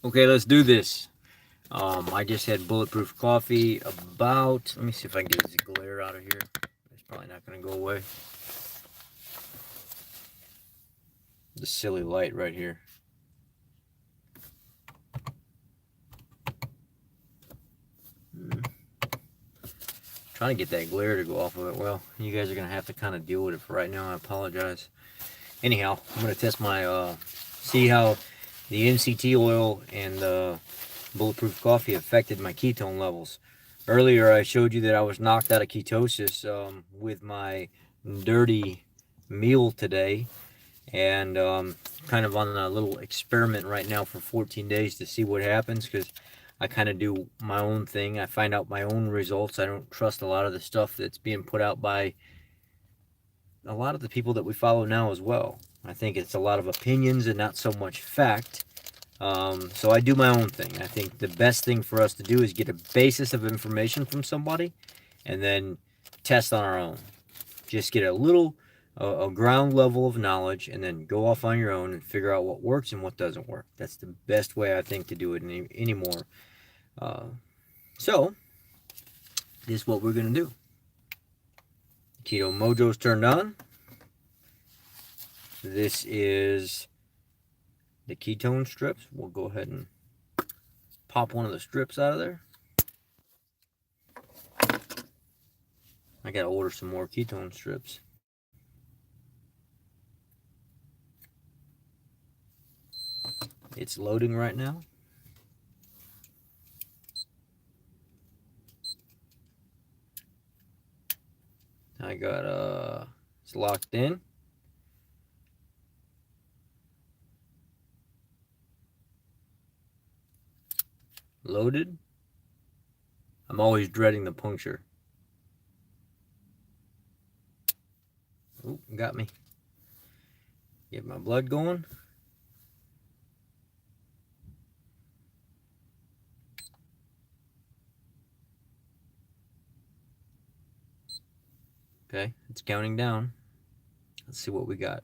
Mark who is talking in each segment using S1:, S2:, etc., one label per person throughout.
S1: Okay, let's do this. I just had bulletproof coffee about, let me see if I can get this glare out of here. It's probably not going to go away. The silly light right here. Trying to get that glare to go off of it. Well, you guys are going to have to kind of deal with it for right now. I apologize. Anyhow, I'm going to test my, see how the MCT oil and the bulletproof coffee affected my ketone levels. Earlier, I showed you that I was knocked out of ketosis with my dirty meal today, and kind of on a little experiment right now for 14 days to see what happens, because I kind of do my own thing. I find out my own results. I don't trust a lot of the stuff that's being put out by a lot of the people that we follow now as well. I think it's a lot of opinions and not so much fact. So I do my own thing. I think the best thing for us to do is get a basis of information from somebody and then test on our own. Just get a ground level of knowledge and then go off on your own and figure out what works and what doesn't work. That's the best way I think to do it anymore. So this is what we're going to do. Keto Mojo's turned on. This is the ketone strips. We'll go ahead and pop one of the strips out of there. I gotta order some more ketone strips. It's loading right now. I got it's locked in. Loaded. I'm always dreading the puncture. Oh, got me. Get my blood going. Okay, it's counting down. Let's see what we got.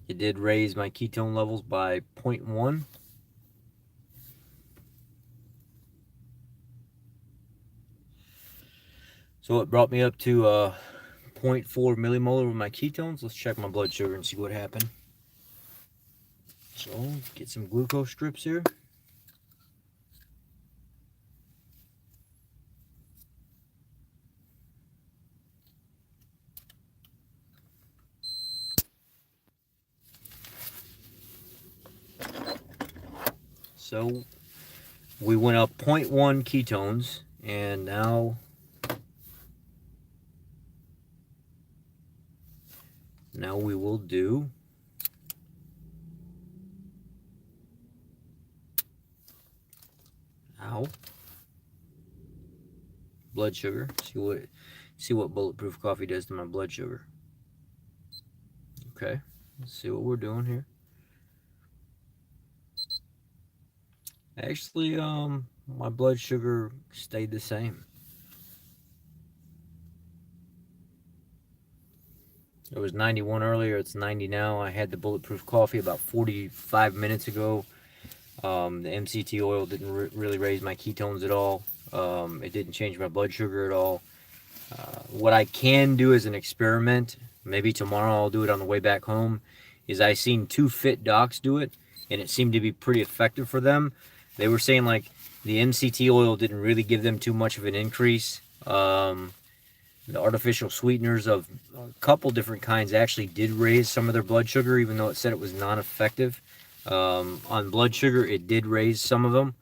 S1: It did raise my ketone levels by 0.1. So it brought me up to 0.4 millimolar with my ketones. Let's check my blood sugar and see what happened. So get some glucose strips here. So we went up 0.1 ketones, and now we will do blood sugar. See what bulletproof coffee does to my blood sugar. Okay, let's see what we're doing here. Actually, my blood sugar stayed the same. It was 91 earlier, it's 90 now. I had the bulletproof coffee about 45 minutes ago. The MCT oil didn't really raise my ketones at all. It didn't change my blood sugar at all. What I can do as an experiment, maybe tomorrow I'll do it on the way back home, is I seen 2 fit docs do it, and it seemed to be pretty effective for them. They were saying like the MCT oil didn't really give them too much of an increase. The artificial sweeteners of a couple different kinds actually did raise some of their blood sugar, even though it said it was non-effective. On blood sugar, it did raise some of them.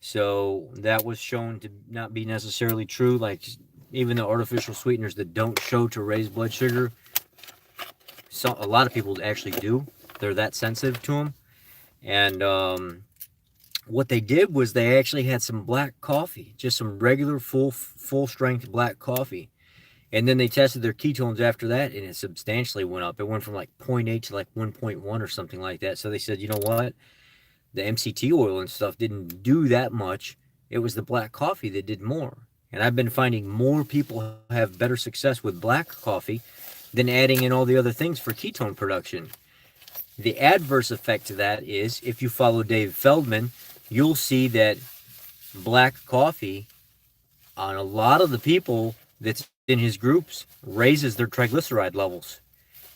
S1: So that was shown to not be necessarily true. Like even the artificial sweeteners that don't show to raise blood sugar, a lot of people actually do. They're that sensitive to them. And what they did was they actually had some black coffee, just some regular full strength black coffee. And then they tested their ketones after that, and it substantially went up. It went from like 0.8 to like 1.1 or something like that. So they said, you know what? The MCT oil and stuff didn't do that much. It was the black coffee that did more. And I've been finding more people have better success with black coffee than adding in all the other things for ketone production. The adverse effect to that is if you follow Dave Feldman, you'll see that black coffee on a lot of the people that's in his groups raises their triglyceride levels.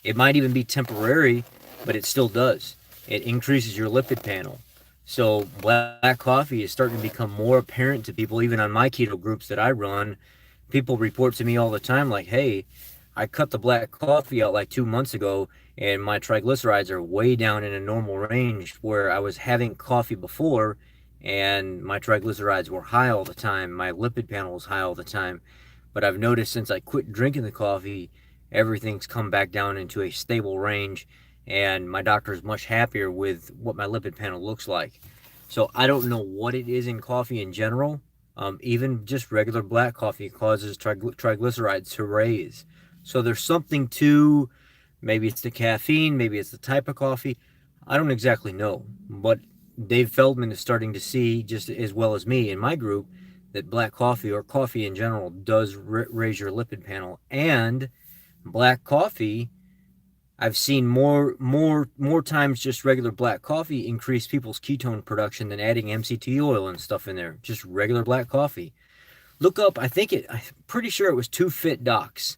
S1: It might even be temporary, but it still does. It increases your lipid panel. So black coffee is starting to become more apparent to people, even on my keto groups that I run. People report to me all the time like, hey, I cut the black coffee out like 2 months ago and my triglycerides are way down in a normal range where I was having coffee before and my triglycerides were high all the time. My lipid panel was high all the time. But I've noticed since I quit drinking the coffee, everything's come back down into a stable range and my doctor is much happier with what my lipid panel looks like. So I don't know what it is in coffee in general. Even just regular black coffee causes triglycerides to raise. So there's something to, maybe it's the caffeine, maybe it's the type of coffee. I don't exactly know. But Dave Feldman is starting to see, just as well as me in my group, that black coffee or coffee in general does raise your lipid panel. And black coffee, I've seen more times just regular black coffee increase people's ketone production than adding MCT oil and stuff in there. Just regular black coffee. Look up, I'm pretty sure it was 2FitDocs.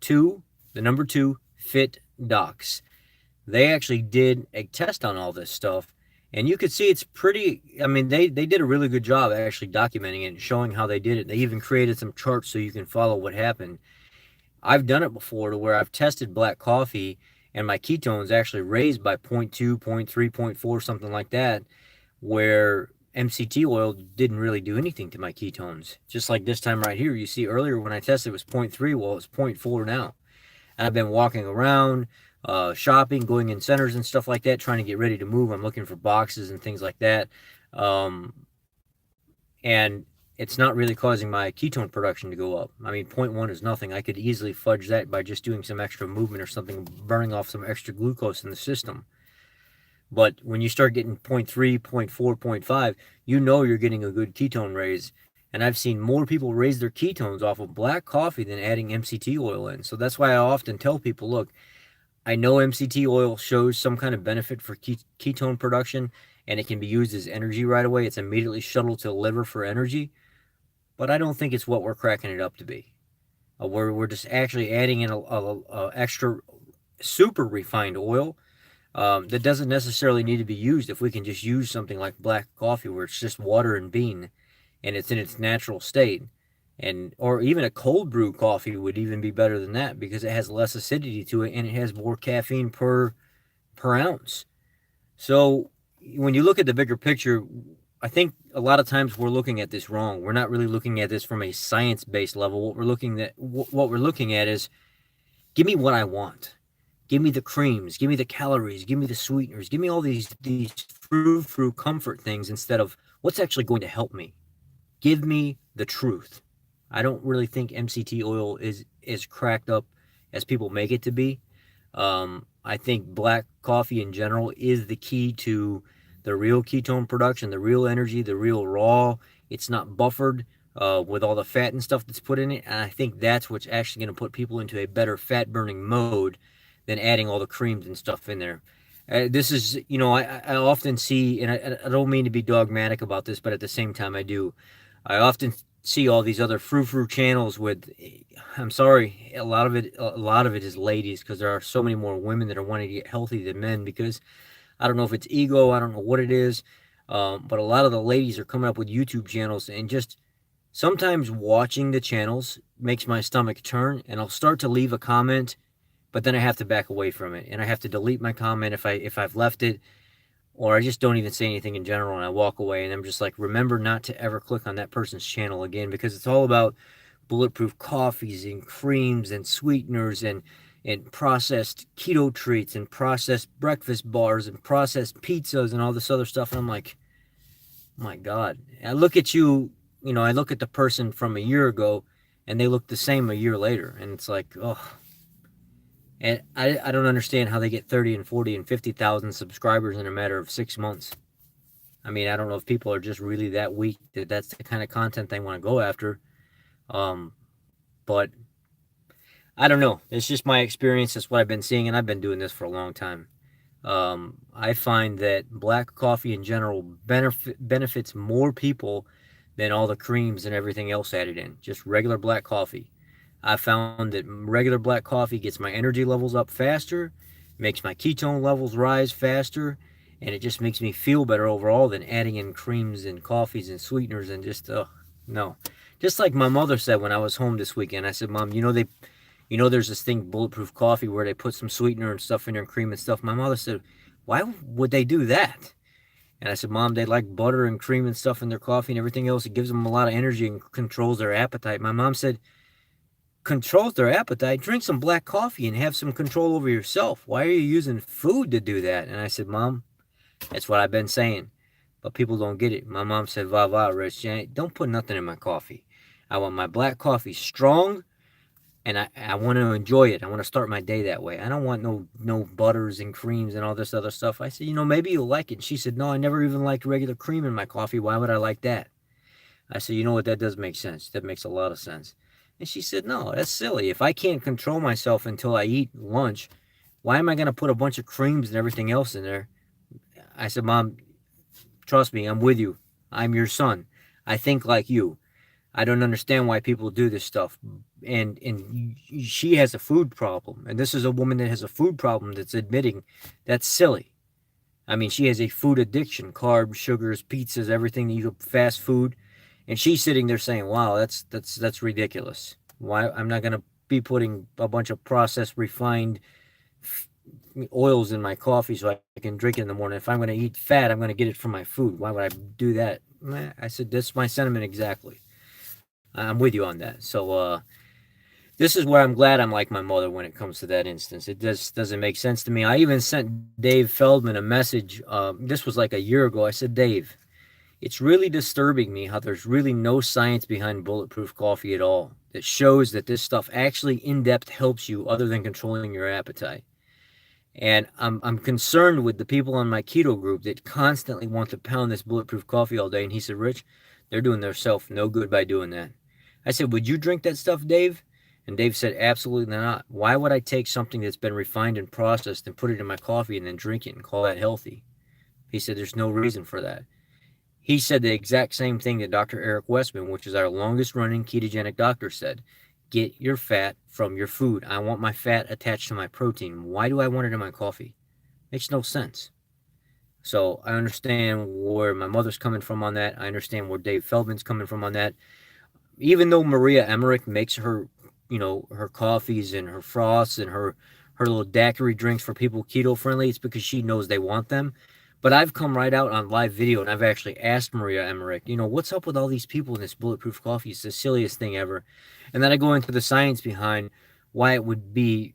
S1: The number 2FitDocs. They actually did a test on all this stuff. And you could see it's pretty, I mean, they did a really good job actually documenting it and showing how they did it. They even created some charts so you can follow what happened. I've done it before to where I've tested black coffee and my ketones actually raised by 0.2, 0.3, 0.4, something like that, where MCT oil didn't really do anything to my ketones. Just like this time right here, you see earlier when I tested it was 0.3, well, it's 0.4 now. And I've been walking around, shopping, going in centers and stuff like that, trying to get ready to move. I'm looking for boxes and things like that. And it's not really causing my ketone production to go up. I mean, 0.1 is nothing. I could easily fudge that by just doing some extra movement or something, burning off some extra glucose in the system. But when you start getting 0.3, 0.4, 0.5, you know you're getting a good ketone raise. And I've seen more people raise their ketones off of black coffee than adding MCT oil in. So that's why I often tell people, look, I know MCT oil shows some kind of benefit for ketone production, and it can be used as energy right away. It's immediately shuttled to the liver for energy. But I don't think it's what we're cracking it up to be. We're just actually adding in a extra super refined oil that doesn't necessarily need to be used if we can just use something like black coffee where it's just water and bean and it's in its natural state. And or even a cold brew coffee would even be better than that because it has less acidity to it and it has more caffeine per ounce. So when you look at the bigger picture, I think a lot of times we're looking at this wrong. We're not really looking at this from a science-based level. What we're looking at is, give me what I want. Give me the creams, give me the calories, give me the sweeteners, give me all these fruit comfort things instead of what's actually going to help me. Give me the truth. I don't really think MCT oil is as cracked up as people make it to be. I think black coffee in general is the key to the real ketone production, the real energy, the real raw. It's not buffered with all the fat and stuff that's put in it. And I think that's what's actually going to put people into a better fat burning mode than adding all the creams and stuff in there. This is, I often see, and I don't mean to be dogmatic about this, but at the same time I do. I often see all these other frou-frou channels with, I'm sorry, a lot of it is ladies because there are so many more women that are wanting to get healthy than men because I don't know if it's ego, I don't know what it is, but a lot of the ladies are coming up with YouTube channels and just sometimes watching the channels makes my stomach turn and I'll start to leave a comment, but then I have to back away from it and I have to delete my comment if I've left it, or I just don't even say anything in general and I walk away and I'm just like, remember not to ever click on that person's channel again because it's all about bulletproof coffees and creams and sweeteners and processed keto treats and processed breakfast bars and processed pizzas and all this other stuff. And I'm like, my God, I look at you, I look at the person from a year ago and they look the same a year later. And it's like, oh, and I don't understand how they get 30 and 40 and 50,000 subscribers in a matter of 6 months. I mean, I don't know if people are just really that weak that that's the kind of content they want to go after. But I don't know. It's just my experience. That's what I've been seeing, and I've been doing this for a long time. I find that black coffee in general benefits more people than all the creams and everything else added in. Just regular black coffee. I found that regular black coffee gets my energy levels up faster, makes my ketone levels rise faster, and it just makes me feel better overall than adding in creams and coffees and sweeteners and just, no. Just like my mother said when I was home this weekend, I said, Mom, there's this thing, bulletproof coffee, where they put some sweetener and stuff in there, and cream and stuff. My mother said, why would they do that? And I said, Mom, they like butter and cream and stuff in their coffee and everything else. It gives them a lot of energy and controls their appetite. My mom said, controls their appetite? Drink some black coffee and have some control over yourself. Why are you using food to do that? And I said, Mom, that's what I've been saying. But people don't get it. My mom said, Va, Rich, don't put nothing in my coffee. I want my black coffee strong, and I want to enjoy it. I want to start my day that way. I don't want no butters and creams and all this other stuff. I said, maybe you'll like it. And she said, no, I never even liked regular cream in my coffee. Why would I like that? I said, you know what, that does make sense. That makes a lot of sense. And she said, no, that's silly. If I can't control myself until I eat lunch, why am I going to put a bunch of creams and everything else in there? I said, Mom, trust me, I'm with you. I'm your son. I think like you. I don't understand why people do this stuff. And she has a food problem. And this is a woman that has a food problem that's admitting that's silly. I mean, she has a food addiction, carbs, sugars, pizzas, everything, fast food. And she's sitting there saying, wow, that's ridiculous. Why? I'm not going to be putting a bunch of processed, refined oils in my coffee so I can drink it in the morning. If I'm going to eat fat, I'm going to get it from my food. Why would I do that? I said, that's my sentiment exactly. I'm with you on that. So this is where I'm glad I'm like my mother when it comes to that instance. It just doesn't make sense to me. I even sent Dave Feldman a message. This was like a year ago. I said, Dave, it's really disturbing me how there's really no science behind bulletproof coffee at all that shows that this stuff actually in-depth helps you other than controlling your appetite. And I'm concerned with the people on my keto group that constantly want to pound this bulletproof coffee all day. And he said, Rich, they're doing themselves no good by doing that. I said, would you drink that stuff, Dave? And Dave said, absolutely not. Why would I take something that's been refined and processed and put it in my coffee and then drink it and call that healthy? He said, there's no reason for that. He said the exact same thing that Dr. Eric Westman, which is our longest running ketogenic doctor, said. Get your fat from your food. I want my fat attached to my protein. Why do I want it in my coffee? Makes no sense. So I understand where my mother's coming from on that. I understand where Dave Feldman's coming from on that. Even though Maria Emmerich makes her, her coffees and her frosts and her little daiquiri drinks for people keto friendly, it's because she knows they want them. But I've come right out on live video and I've actually asked Maria Emmerich, what's up with all these people in this bulletproof coffee? It's the silliest thing ever. And then I go into the science behind why it would be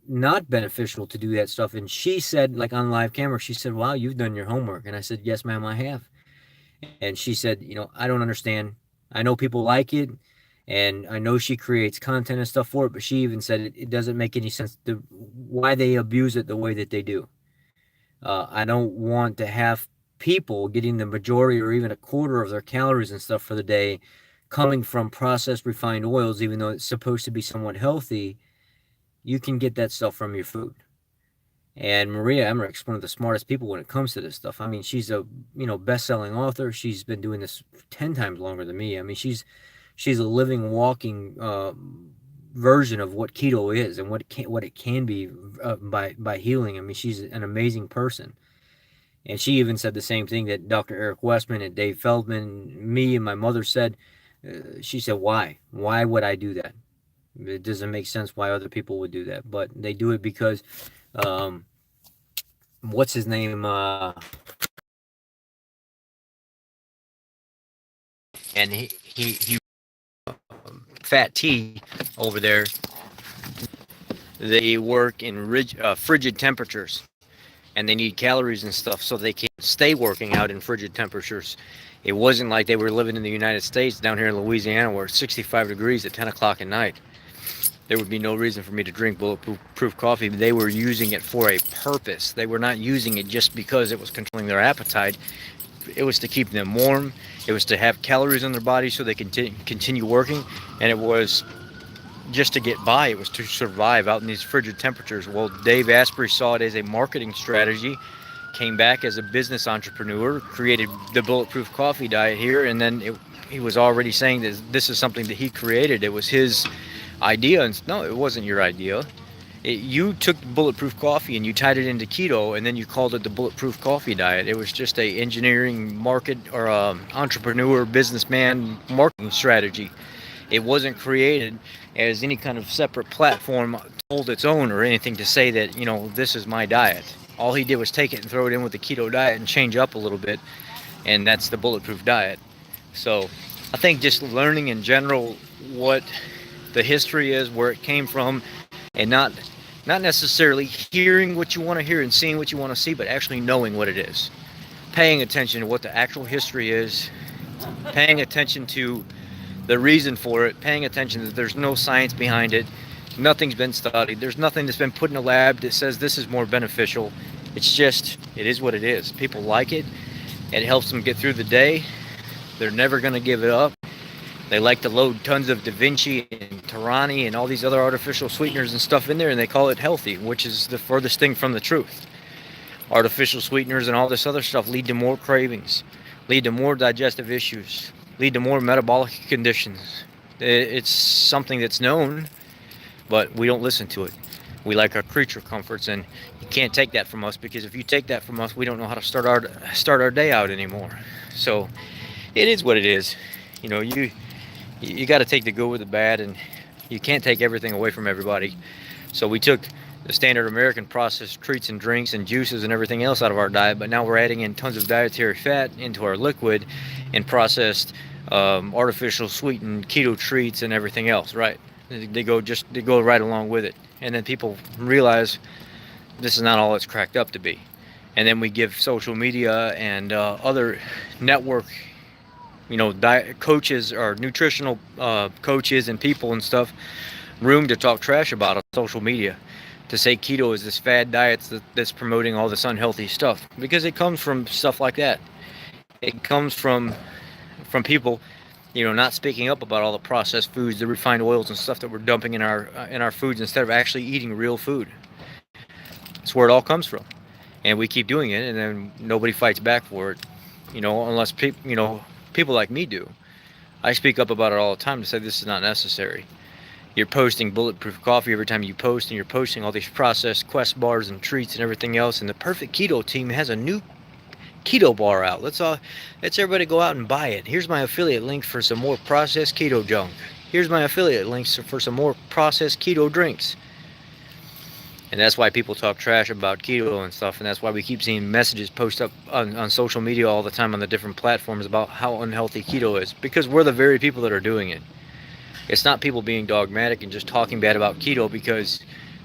S1: not beneficial to do that stuff. And she said, like on live camera, she said, wow, you've done your homework. And I said, yes, ma'am, I have. And she said, I don't understand. I know people like it, and I know she creates content and stuff for it, but she even said it doesn't make any sense why they abuse it the way that they do. I don't want to have people getting the majority or even a quarter of their calories and stuff for the day coming from processed refined oils, even though it's supposed to be somewhat healthy. You can get that stuff from your food. And Maria Emmerich's one of the smartest people when it comes to this stuff. I mean, she's a best-selling author. She's been doing this 10 times longer than me. I mean, she's a living, walking version of what keto is and what it can be by healing. I mean, she's an amazing person. And she even said the same thing that Dr. Eric Westman and Dave Feldman, me and my mother said. She said, why? Why would I do that? It doesn't make sense why other people would do that. But they do it because... what's his name? And he Fat T over there. They work in frigid temperatures, and they need calories and stuff, so they can stay working out in frigid temperatures. It wasn't like they were living in the United States down here in Louisiana where it's 65 degrees at 10 o'clock at night. There would be no reason for me to drink bulletproof coffee. They were using it for a purpose. They were not using it just because it was controlling their appetite. It was to keep them warm. It was to have calories in their body so they can continue working. And it was
S2: just to get by. It was to survive out in these frigid temperatures. Well, Dave Asprey saw it as a marketing strategy, came back as a business entrepreneur, created the Bulletproof Coffee diet here, and then he was already saying that this is something that he created. It was his idea, and no, it wasn't your idea. You took Bulletproof Coffee and you tied it into keto, and then you called it the Bulletproof Coffee diet. It was just a engineering market or entrepreneur businessman marketing strategy. It wasn't created as any kind of separate platform to hold its own or anything to say that, this is my diet. All he did was take it and throw it in with the keto diet and change up a little bit, and that's the Bulletproof diet. So I think just learning in general what the history is, where it came from, and not necessarily hearing what you want to hear and seeing what you want to see, but actually knowing what it is. Paying attention to what the actual history is, paying attention to the reason for it, paying attention that there's no science behind it, nothing's been studied, there's nothing that's been put in a lab that says this is more beneficial. It's just, it is what it is. People like it. It helps them get through the day. They're never going to give it up. They like to load tons of Da Vinci and Tarani and all these other artificial sweeteners and stuff in there, and they call it healthy, which is the furthest thing from the truth. Artificial sweeteners and all this other stuff lead to more cravings, lead to more digestive issues, lead to more metabolic conditions. It's something that's known, but we don't listen to it. We like our creature comforts, and you can't take that from us, because if you take that from us, we don't know how to start our day out anymore. So it is what it is. You got to take the good with the bad, and you can't take everything away from everybody. So we took the standard American processed treats and drinks and juices and everything else out of our diet, but now we're adding in tons of dietary fat into our liquid and processed artificial sweetened keto treats and everything else, right? They go right along with it. And then people realize this is not all it's cracked up to be. And then we give social media and other network diet coaches or nutritional coaches and people and stuff room to talk trash about on social media, to say keto is this fad diet that's promoting all this unhealthy stuff, because it comes from stuff like that. It comes from people not speaking up about all the processed foods, the refined oils and stuff that we're dumping in our foods instead of actually eating real food. That's where it all comes from. And we keep doing it, and then nobody fights back for it, unless people like me do. I speak up about it all the time to say this is not necessary. You're posting Bulletproof Coffee every time you post, and you're posting all these processed Quest bars and treats and everything else, and the Perfect Keto team has a new keto bar out. Let's everybody go out and buy it. Here's my affiliate link for some more processed keto junk. Here's my affiliate links for some more processed keto drinks. And that's why people talk trash about keto and stuff, and that's why we keep seeing messages post up on social media all the time on the different platforms about how unhealthy keto is, because we're the very people that are doing it. It's not people being dogmatic and just talking bad about keto because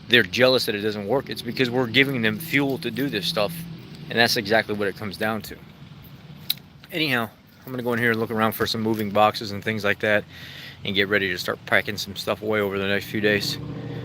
S2: they're jealous that it doesn't work. It's because we're giving them fuel to do this stuff, and that's exactly what it comes down to. Anyhow, I'm going to go in here and look around for some moving boxes and things like that and get ready to start packing some stuff away over the next few days.